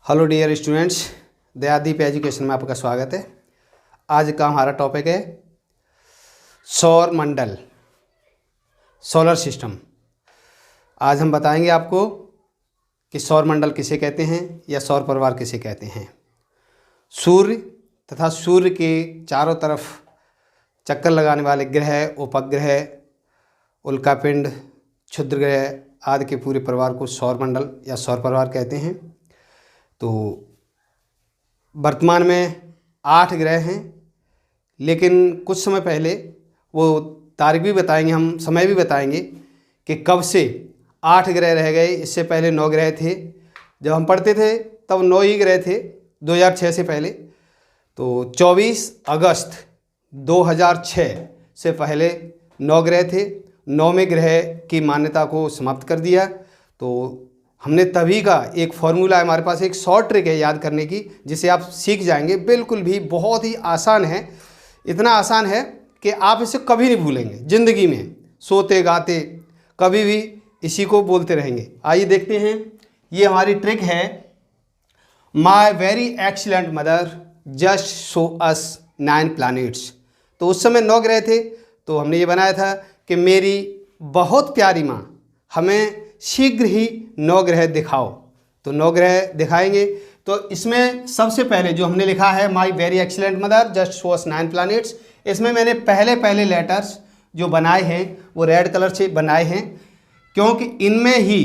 Hello dear students, दयादीप education में आपका स्वागत है। आज का हमारा टॉपिक है सौर मंडल, सोलर सिस्टम। आज हम बताएंगे आपको कि सौर मंडल किसे कहते हैं या सौर परिवार किसे कहते हैं। सूर्य तथा सूर्य के चारों तरफ चक्कर लगाने वाले ग्रह, उपग्रह, उल्कापिंड, क्षुद्र ग्रह आदि के पूरे परिवार को सौर मंडल या सौर परिवार कहते हैं। तो वर्तमान में 8 ग्रह हैं, लेकिन कुछ समय पहले वो तारीख भी बताएंगे, हम समय भी बताएंगे कि कब से 8 ग्रह रह गए। इससे पहले 9 ग्रह थे। जब हम पढ़ते थे तब 9 ही ग्रह थे 2006 से पहले। तो 24 अगस्त 2006 से पहले 9 ग्रह थे। 9वें ग्रह की मान्यता को समाप्त कर दिया। तो हमने तभी का एक फॉर्मूला है हमारे पास, एक शॉर्ट ट्रिक है याद करने की, जिसे आप सीख जाएंगे। बिल्कुल भी बहुत ही आसान है, इतना आसान है कि आप इसे कभी नहीं भूलेंगे ज़िंदगी में। सोते गाते कभी भी इसी को बोलते रहेंगे। आइए देखते हैं। ये हमारी ट्रिक है, my very excellent mother just show us 9 planets. तो उस समय 9 ग्रह थे, तो हमने ये बनाया था कि मेरी बहुत प्यारी माँ हमें शीघ्र ही 9 ग्रह दिखाओ। तो 9 ग्रह दिखाएंगे। तो इसमें सबसे पहले जो हमने लिखा है, my very excellent mother just show us 9 planets, इसमें मैंने पहले लेटर्स जो बनाए हैं वो रेड कलर से बनाए हैं, क्योंकि इनमें ही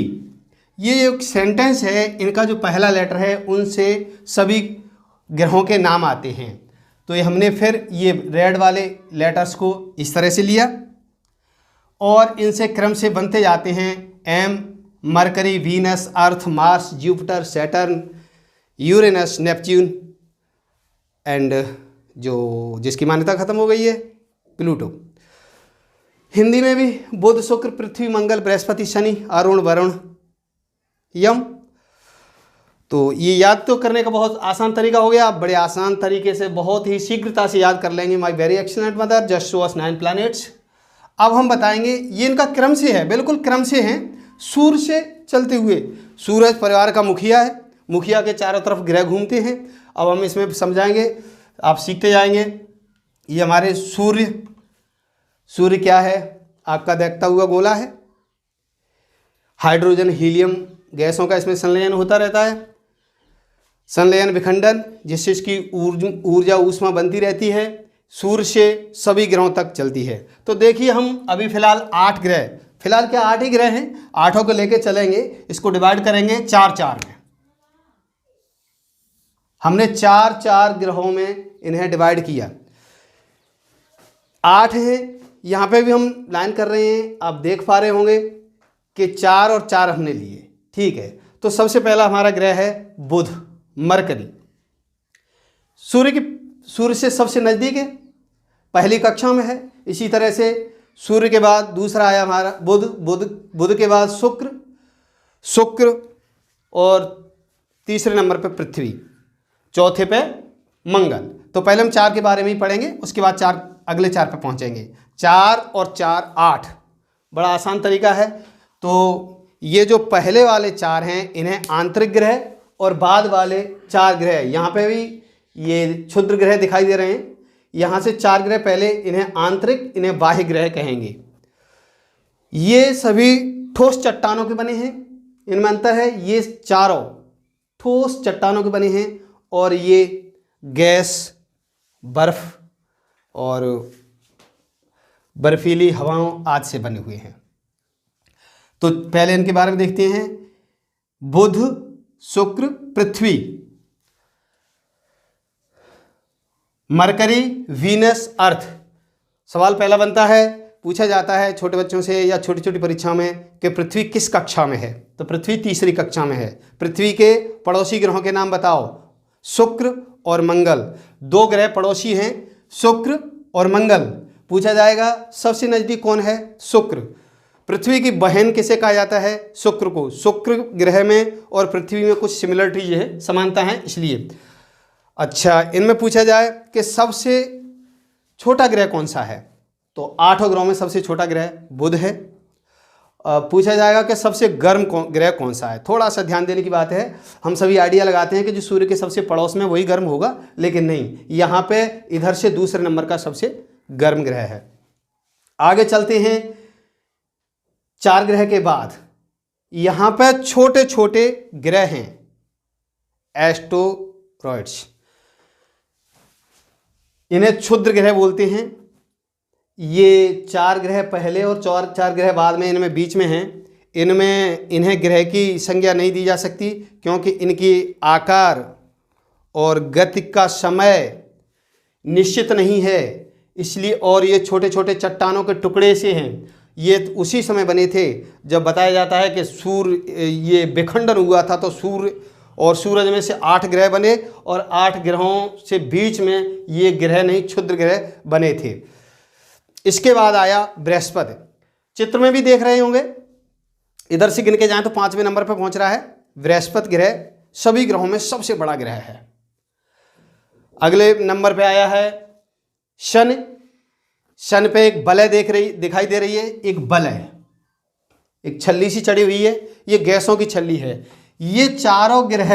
ये एक सेंटेंस है, इनका जो पहला लेटर है उनसे सभी ग्रहों के नाम आते हैं। तो ये हमने फिर ये रेड वाले लेटर्स को इस तरह से लिया और इनसे क्रम से बनते जाते हैं um, Mercury, Venus, Earth, Mars, Jupiter, Saturn, Uranus, Neptune and जो जिसकी मान्यता खत्म हो गई है प्लूटो। हिंदी में भी बुध, शुक्र, पृथ्वी, मंगल, बृहस्पति, शनि, अरुण, वरुण, यम। तो ये याद तो करने का बहुत आसान तरीका हो गया। आप बड़े आसान तरीके से बहुत ही शीघ्रता से याद कर लेंगे। My very excellent mother just show us 9 planets. अब हम बताएंगे, ये इनका क्रम से है, बिल्कुल क्रम से हैं, सूर्य से चलते हुए। सूरज परिवार का मुखिया है, मुखिया के चारों तरफ ग्रह घूमते हैं। अब हम इसमें समझाएंगे, आप सीखते जाएंगे। ये हमारे सूर्य क्या है? आपका देखता हुआ गोला है। हाइड्रोजन, हीलियम गैसों का इसमें संलयन होता रहता है। संलयन विखंडन, जिससे इसकी ऊर्जा ऊष्मा बनती रहती है, सूर्य से सभी ग्रहों तक चलती है। तो देखिए, हम अभी फिलहाल 8 ग्रह, फिलहाल क्या 8 ही ग्रह हैं, 8 को लेके चलेंगे। इसको डिवाइड करेंगे 4-4 में। हमने 4-4 ग्रहों में इन्हें डिवाइड किया। 8 हैं, यहाँ पे भी हम लाइन कर रहे हैं। आप देख पा रहे होंगे कि 4 और 4 हमने लिए, ठीक है। तो सबसे पहला हमारा ग्रह है बुध, मरकरी। सूर्य से सबसे नज़दीक है, पहली कक्षा में है। इसी तरह से सूर्य के बाद दूसरा आया हमारा बुध के बाद शुक्र और तीसरे नंबर पे पृथ्वी, चौथे पे मंगल। तो पहले हम 4 के बारे में ही पढ़ेंगे, उसके बाद अगले 4 पे पहुंचेंगे। 4 और 4 8, बड़ा आसान तरीका है। तो ये जो पहले वाले 4 हैं, इन्हें आंतरिक ग्रह, और बाद वाले 4 ग्रह, यहाँ पे भी ये क्षुद्र ग्रह दिखाई दे रहे हैं। यहाँ से 4 ग्रह पहले, इन्हें आंतरिक, इन्हें बाह्य ग्रह कहेंगे। ये सभी ठोस चट्टानों के बने हैं, इनमें अंतर है। ये चारों ठोस चट्टानों के बने हैं और ये गैस, बर्फ और बर्फीली हवाओं आदि से बने हुए हैं। तो पहले इनके बारे में देखते हैं। बुध, शुक्र, पृथ्वी, मरकरी, वीनस, अर्थ। सवाल पहला बनता है, पूछा जाता है छोटे बच्चों से या छोटी छोटी परीक्षाओं में कि पृथ्वी किस कक्षा में है। तो पृथ्वी तीसरी कक्षा में है। पृथ्वी के पड़ोसी ग्रहों के नाम बताओ। शुक्र और मंगल, 2 ग्रह पड़ोसी हैं, शुक्र और मंगल। पूछा जाएगा सबसे नज़दीक कौन है? शुक्र। पृथ्वी की बहन किसे कहा जाता है? शुक्र को। शुक्र ग्रह में और पृथ्वी में कुछ सिमिलरिटीज है, समानता है, इसलिए। अच्छा, इनमें पूछा जाए कि सबसे छोटा ग्रह कौन सा है, तो 8 ग्रहों में सबसे छोटा ग्रह बुध है। पूछा जाएगा कि सबसे गर्म ग्रह कौन सा है। थोड़ा सा ध्यान देने की बात है, हम सभी आइडिया लगाते हैं कि जो सूर्य के सबसे पड़ोस में वही गर्म होगा, लेकिन नहीं, यहाँ पे इधर से दूसरे नंबर का सबसे गर्म ग्रह है। आगे चलते हैं, 4 ग्रह के बाद यहाँ पे छोटे छोटे ग्रह हैं, एस्टेरॉइड्स, इन्हें क्षुद्र ग्रह बोलते हैं। ये 4 ग्रह पहले और 4 ग्रह बाद में, इनमें बीच में हैं। इन्हें ग्रह की संज्ञा नहीं दी जा सकती, क्योंकि इनकी आकार और गति का समय निश्चित नहीं है, इसलिए। और ये छोटे छोटे चट्टानों के टुकड़े से हैं। ये उसी समय बने थे जब बताया जाता है कि सूर्य ये विखंडन हुआ था, तो सूर्य और सूरज में से 8 ग्रह बने, और 8 ग्रहों से बीच में ये ग्रह नहीं, क्षुद्र ग्रह बने थे। इसके बाद आया बृहस्पति। चित्र में भी देख रहे होंगे, इधर से गिन के जाएं तो 5वें नंबर पर पहुंच रहा है। बृहस्पति ग्रह सभी ग्रहों में सबसे बड़ा ग्रह है। अगले नंबर पे आया है शनि। शनि पे एक बलय दिखाई दे रही है, एक बलय, एक छल्ली सी चढ़ी हुई है, ये गैसों की छल्ली है। ये चारों ग्रह,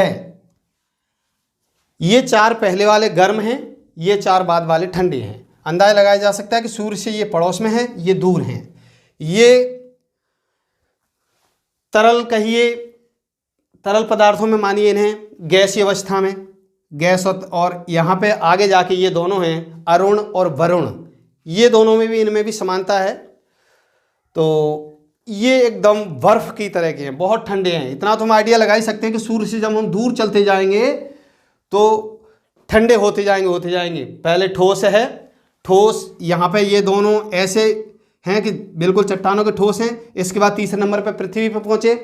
ये 4 पहले वाले गर्म हैं, ये 4 बाद वाले ठंडे हैं। अंदाजा लगाया जा सकता है कि सूर्य से ये पड़ोस में है, ये दूर हैं। ये तरल कहिए, तरल पदार्थों में मानिए इन्हें, गैसीय अवस्था में, गैस। और यहाँ पे आगे जाके ये दोनों हैं अरुण और वरुण, ये दोनों में भी, इनमें भी समानता है। तो ये एकदम बर्फ की तरह के हैं, बहुत ठंडे हैं। इतना तो हम आइडिया लगा ही सकते हैं कि सूर्य से जब हम दूर चलते जाएंगे तो ठंडे होते जाएंगे। पहले ठोस है, ठोस, यहाँ पे ये दोनों ऐसे हैं कि बिल्कुल चट्टानों के ठोस हैं। इसके बाद तीसरे नंबर पे पृथ्वी पे पहुँचे,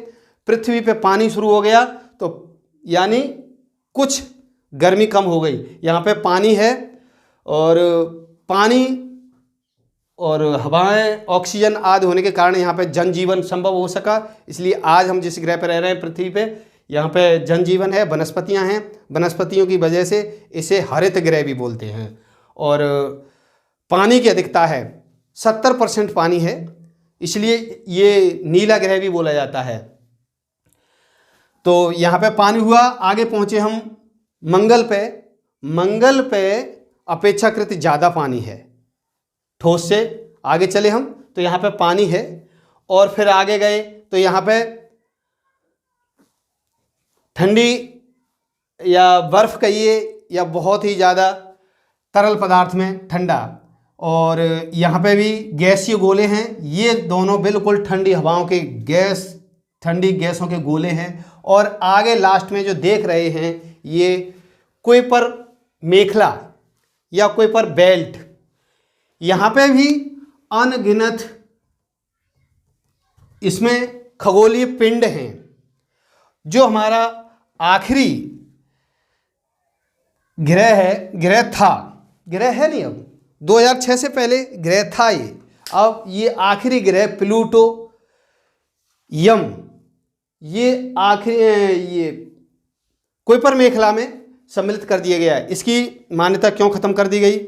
पृथ्वी पे पानी शुरू हो गया, तो यानी कुछ गर्मी कम हो गई। यहाँ पे पानी है, और पानी और हवाएं, ऑक्सीजन आदि होने के कारण यहाँ पे जनजीवन संभव हो सका। इसलिए आज हम जिस ग्रह पर रह रहे हैं, पृथ्वी पे, यहाँ पे जनजीवन है, वनस्पतियाँ हैं। वनस्पतियों की वजह से इसे हरित ग्रह भी बोलते हैं। और पानी की अधिकता है, 70% पानी है, इसलिए ये नीला ग्रह भी बोला जाता है। तो यहाँ पे पानी हुआ। आगे पहुँचे हम मंगल पे। मंगल पे अपेक्षाकृत ज़्यादा पानी है, ठोस से आगे चले हम तो यहाँ पे पानी है, और फिर आगे गए तो यहाँ पे ठंडी या बर्फ कहिए, या बहुत ही ज़्यादा तरल पदार्थ में ठंडा। और यहाँ पे भी गैसीय गोले हैं, ये दोनों बिल्कुल ठंडी हवाओं के गैस, ठंडी गैसों के गोले हैं। और आगे लास्ट में जो देख रहे हैं, ये कुइपर मेखला या कुइपर बेल्ट, यहाँ पे भी अनगिनत इसमें खगोलीय पिंड हैं। जो हमारा आखिरी ग्रह है, ग्रह है नहीं, अब 2006 से पहले ग्रह था ये, अब ये आखिरी ग्रह प्लूटो यम, ये आखिरी, ये कुइपर मेखला में सम्मिलित कर दिया गया है। इसकी मान्यता क्यों खत्म कर दी गई?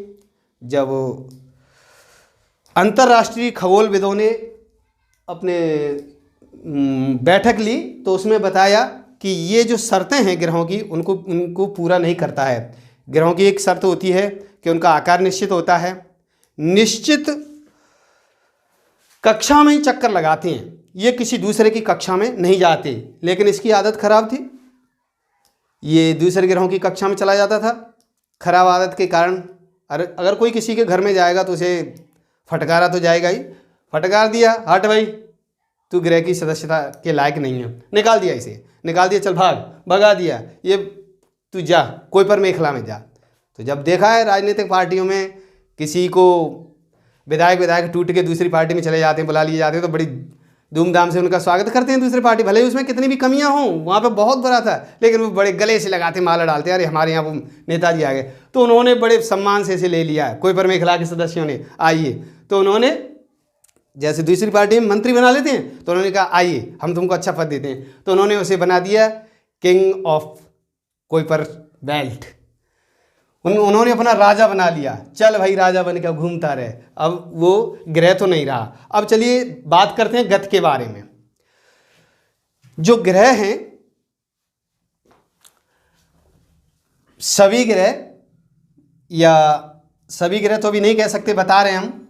जब अंतर्राष्ट्रीय खगोलविदों ने अपने बैठक ली तो उसमें बताया कि ये जो शर्तें हैं ग्रहों की, उनको पूरा नहीं करता है। ग्रहों की एक शर्त होती है कि उनका आकार निश्चित होता है, निश्चित कक्षा में ही चक्कर लगाते हैं, ये किसी दूसरे की कक्षा में नहीं जाते। लेकिन इसकी आदत खराब थी, ये दूसरे ग्रहों की कक्षा में चला जाता था। खराब आदत के कारण अगर कोई किसी के घर में जाएगा तो उसे फटकारा तो जाएगा ही। फटकार दिया, हट भाई तू ग्रह की सदस्यता के लायक नहीं है, निकाल दिया, इसे निकाल दिया, चल भाग, भगा दिया, ये तू जा कुइपर मेखला में जा। तो जब देखा है राजनीतिक पार्टियों में किसी को विधायक टूट के दूसरी पार्टी में चले जाते हैं, बुला लिए जाते हैं, तो बड़ी धूमधाम से उनका स्वागत करते हैं दूसरी पार्टी, भले ही उसमें कितनी भी कमियां हों। वहाँ पे बहुत बुरा था, लेकिन वो बड़े गले से लगाते, माला डालते, अरे हमारे यहाँ वो नेताजी आ गए। तो उन्होंने बड़े सम्मान से इसे ले लिया, कुइपर मेखला के सदस्यों ने, आइए। तो उन्होंने जैसे दूसरी पार्टी में मंत्री बना लेते हैं, तो उन्होंने कहा आइए हम तुमको अच्छा पद देते हैं, तो उन्होंने उसे बना दिया किंग ऑफ कुइपर बेल्ट। उन्होंने अपना राजा बना लिया, चल भाई राजा बनकर घूमता रहे। अब वो ग्रह तो नहीं रहा। अब चलिए बात करते हैं गति के बारे में। जो ग्रह हैं, सभी ग्रह, या सभी ग्रह तो अभी नहीं कह सकते, बता रहे हैं हम,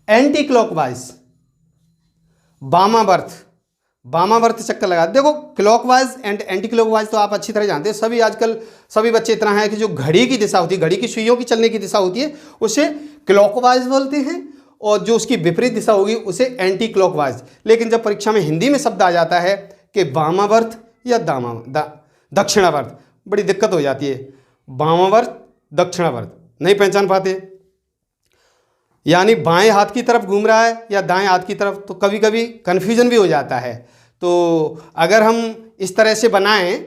एंटी क्लॉकवाइज वामावर्त चक्कर लगा। देखो क्लॉकवाइज एंड एंटी क्लॉकवाइज तो आप अच्छी तरह जानते हैं, सभी आजकल सभी बच्चे इतना है कि जो घड़ी की दिशा होती है, घड़ी की सुइयों की चलने की दिशा होती है, उसे क्लॉकवाइज बोलते हैं, और जो उसकी विपरीत दिशा होगी उसे एंटी क्लॉकवाइज। लेकिन जब परीक्षा में हिंदी में शब्द आ जाता है कि वामावर्त या दक्षिणावर्त, बड़ी दिक्कत हो जाती है। वामावर्त दक्षिणावर्त नहीं पहचान पाते, यानी बाएं हाथ की तरफ घूम रहा है या दाएं हाथ की तरफ, तो कभी कभी कन्फ्यूजन भी हो जाता है। तो अगर हम इस तरह से बनाएं,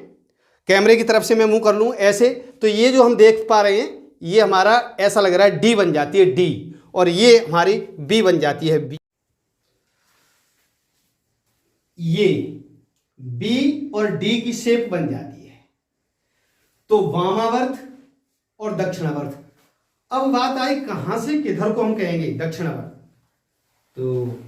कैमरे की तरफ से मैं मुंह कर लूं ऐसे, तो ये जो हम देख पा रहे हैं ये हमारा ऐसा लग रहा है डी बन जाती है डी, और ये हमारी बी बन जाती है बी। ये बी और डी की शेप बन जाती है। तो वामावर्त और दक्षिणावर्त। अब बात आई कहां से किधर को हम कहेंगे दक्षिणावर्त। तो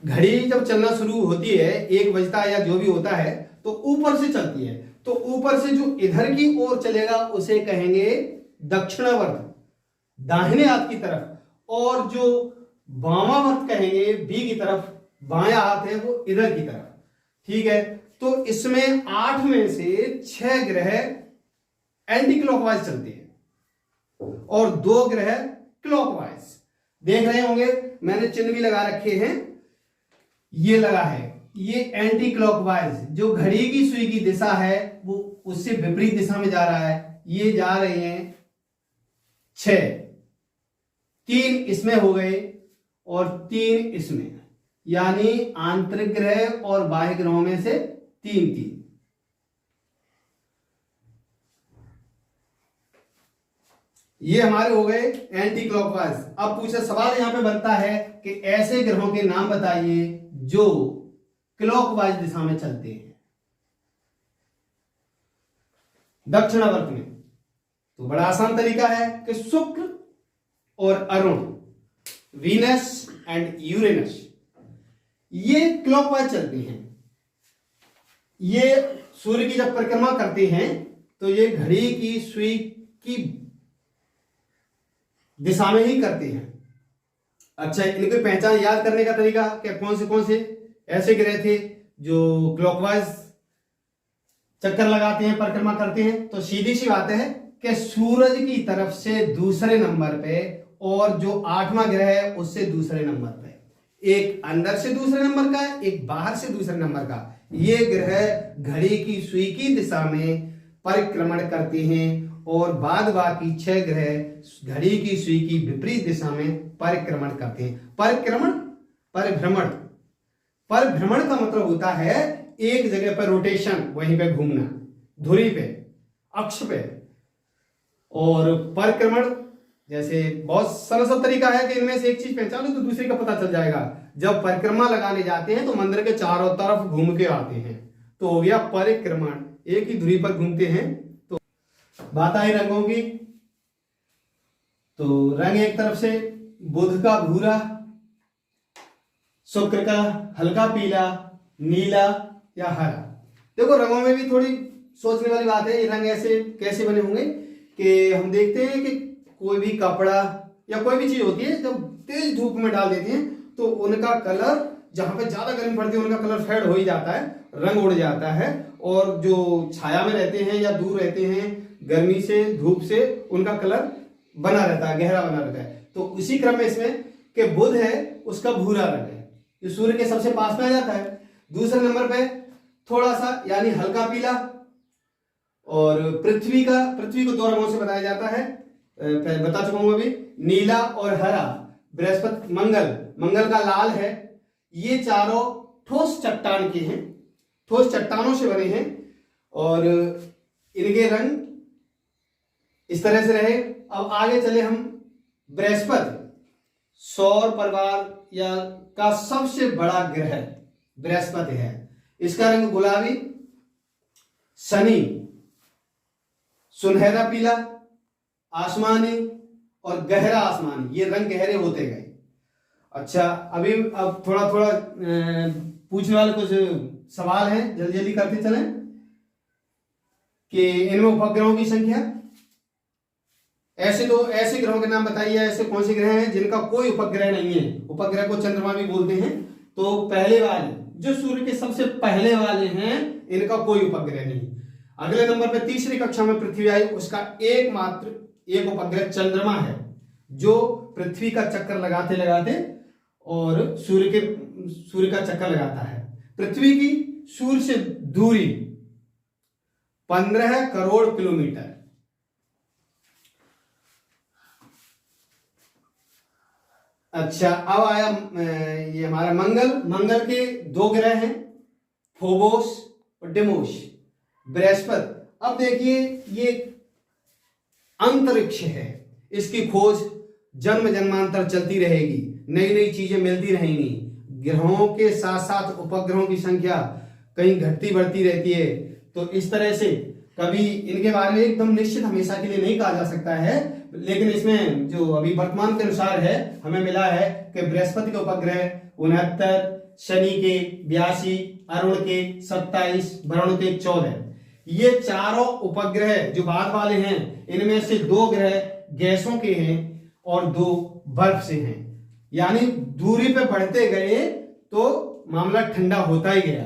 घड़ी जब चलना शुरू होती है, 1 बजता है या जो भी होता है, तो ऊपर से चलती है, तो ऊपर से जो इधर की ओर चलेगा उसे कहेंगे दक्षिणावर्त, दाहिने हाथ की तरफ। और जो वामावर्त कहेंगे बी की तरफ, बायां हाथ है वो इधर की तरफ। ठीक है, तो इसमें 8 में से 6 ग्रह एंटी क्लॉकवाइज चलते हैं और 2 ग्रह क्लॉकवाइज। देख रहे होंगे मैंने चिन्ह भी लगा रखे हैं, ये लगा है, ये एंटी क्लॉकवाइज, जो घड़ी की सुई की दिशा है वो उससे विपरीत दिशा में जा रहा है। ये जा रहे हैं 6, 3 इसमें हो गए और 3 इसमें, यानी आंतरिक ग्रह और बाह्य ग्रहों में से 3-3। ये हमारे हो गए एंटी क्लॉकवाइज। अब पूछे सवाल यहां पे बनता है कि ऐसे ग्रहों के नाम बताइए जो क्लॉकवाइज दिशा में चलते हैं दक्षिणावर्त में। तो बड़ा आसान तरीका है कि शुक्र और अरुण, वीनस एंड यूरेनस, ये क्लॉकवाइज चलते हैं। ये सूर्य की जब परिक्रमा करते हैं तो ये घड़ी की सुई की दिशा में ही करते हैं। अच्छा, इनकी पहचान याद करने का तरीका क्या, कौन से ऐसे ग्रह थे जो क्लॉकवाइज चक्कर लगाते हैं, परिक्रमा करते हैं। तो सीधी सी बात है कि सूरज की तरफ से दूसरे नंबर पे, और जो 8वां ग्रह है उससे दूसरे नंबर पे, एक अंदर से दूसरे नंबर का, एक बाहर से दूसरे नंबर का। ये ग्रह घड़ी की सुई की दिशा में परिक्रमण करते हैं और बाद बाकी 6 ग्रह घड़ी की सुई की विपरीत दिशा में परिक्रमण करते हैं। परिभ्रमण का मतलब होता है एक जगह पर रोटेशन, वहीं पे घूमना, धुरी पे, अक्ष पे। और परिक्रमण जैसे बहुत सरल तरीका है कि इनमें से एक चीज पहचान लो तो दूसरे का पता चल जाएगा। जब परिक्रमा लगाने जाते हैं तो मंदिर के चारों तरफ घूम के आते हैं, तो हो गया परिक्रमण, एक ही धुरी पर घूमते हैं। तो बात आई रंगों की, तो रंग एक तरफ से बुध का भूरा, शुक्र का हल्का पीला, नीला या हरा। देखो रंगों में भी थोड़ी सोचने वाली बात है, ये रंग ऐसे कैसे बने होंगे कि हम देखते हैं कि कोई भी कपड़ा या कोई भी चीज होती है जब तेज धूप में डाल देते हैं तो उनका कलर, जहां पे ज्यादा गर्मी पड़ती है उनका कलर फेड हो ही जाता है, रंग उड़ जाता है। और जो छाया में रहते हैं या दूर रहते हैं गर्मी से, धूप से, उनका कलर बना रहता है, गहरा बना रहता है। तो उसी क्रम में इसमें कि बुध है उसका भूरा रंग है, जो सूर्य के सबसे पास में आ जाता है। दूसरे नंबर पे थोड़ा सा यानी हल्का पीला, और पृथ्वी को 2 रंगों से बताया जाता है, बता चुका हूं अभी, नीला और हरा। बृहस्पति मंगल का लाल है। ये चारों ठोस चट्टान के हैं, ठोस चट्टानों से बने हैं और इनके रंग इस तरह से रहे। अब आगे चले हम, बृहस्पति सौर परिवार या का सबसे बड़ा ग्रह बृहस्पति है, इसका रंग गुलाबी, शनि सुनहरा पीला, आसमानी और गहरा आसमानी, ये रंग गहरे होते गए। अच्छा, अब थोड़ा पूछने वाले कुछ सवाल है, जल्दी जल्दी करते चलें कि इनमें उपग्रहों की संख्या। ऐसे ग्रहों के नाम बताइए, ऐसे कौन से ग्रह हैं जिनका कोई उपग्रह नहीं है। उपग्रह को चंद्रमा भी बोलते हैं। तो पहले वाले जो सूर्य के सबसे पहले वाले हैं, इनका कोई उपग्रह नहीं। अगले नंबर पे तीसरी कक्षा में पृथ्वी आई, उसका एकमात्र एक उपग्रह चंद्रमा है, जो पृथ्वी का चक्कर लगाते लगाते और सूर्य का चक्कर लगाता है। पृथ्वी की सूर्य से दूरी 15 करोड़ किलोमीटर। अच्छा, अब आया ये हमारा मंगल के 2 ग्रह हैं, फोबोस और डेमोस। बृहस्पति, अब देखिए ये अंतरिक्ष है, इसकी खोज जन्म जन्मांतर चलती रहेगी, नई नई चीजें मिलती रहेंगी। ग्रहों के साथ साथ उपग्रहों की संख्या कहीं घटती बढ़ती रहती है। तो इस तरह से कभी इनके बारे में एकदम निश्चित हमेशा के लिए नहीं कहा जा सकता है, लेकिन इसमें जो अभी वर्तमान के अनुसार है, हमें मिला है कि बृहस्पति के उपग्रह 69, शनि के 82, अरुण के 27, वरुण के 14। ये चारों उपग्रह जो बाद वाले हैं, इनमें से 2 ग्रह गैसों के हैं और 2 बर्फ से हैं। यानी दूरी पे बढ़ते गए तो मामला ठंडा होता ही गया।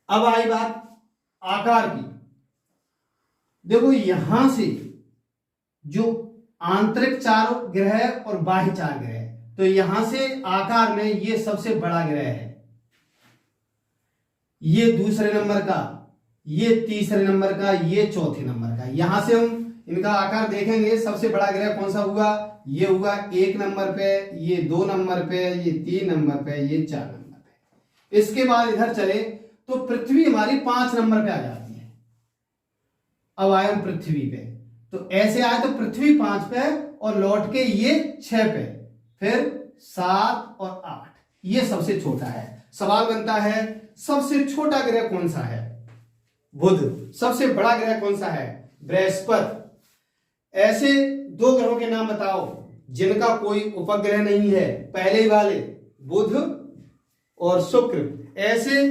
अब आई बात आकार की। देखो यहां से जो आंतरिक 4 ग्रह और बाह्य 4 ग्रह, तो यहां से आकार में ये सबसे बड़ा ग्रह है, ये दूसरे नंबर का, ये तीसरे नंबर का, ये चौथे नंबर का। यहां से हम इनका आकार देखेंगे, सबसे बड़ा ग्रह कौन सा हुआ, ये हुआ 1 नंबर पे, ये 2 नंबर पे, ये 3 नंबर पे, ये 4 नंबर पे। इसके बाद इधर चले तो पृथ्वी हमारी 5 नंबर पे आ जाती है। अब आए हम पृथ्वी पे, तो ऐसे आए तो पृथ्वी 5 पे और लौट के ये 6 पे, फिर 7 और 8, ये सबसे छोटा है। सवाल बनता है सबसे छोटा ग्रह कौन सा है, बुध। सबसे बड़ा ग्रह कौन सा है, बृहस्पति। ऐसे 2 ग्रहों के नाम बताओ जिनका कोई उपग्रह नहीं है, पहले ही वाले बुध और शुक्र। ऐसे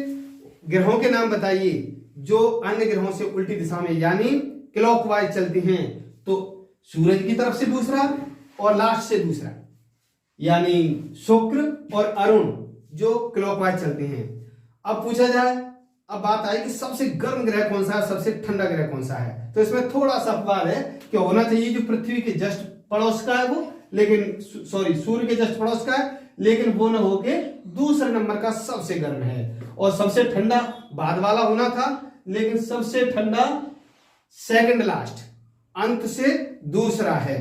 ग्रहों के नाम बताइए जो अन्य ग्रहों से उल्टी दिशा में यानी क्लॉकवाइज चलते हैं। तो सूरज की तरफ से दूसरा और लास्ट से दूसरा, यानी शुक्र और अरुण जो क्लॉकवाइज चलते हैं। अब पूछा जाए, अब बात आई कि सबसे गर्म ग्रह कौन सा है, सबसे ठंडा ग्रह कौन सा है। तो इसमें थोड़ा सा अपवाद है कि होना चाहिए जो पृथ्वी के जस्ट पड़ोस का है वो, लेकिन सूर्य के जस्ट पड़ोस का है, लेकिन वो न होके दूसरे नंबर का सबसे गर्म है। और सबसे ठंडा बाद वाला होना था, लेकिन सबसे ठंडा सेकंड लास्ट, अंत से दूसरा है।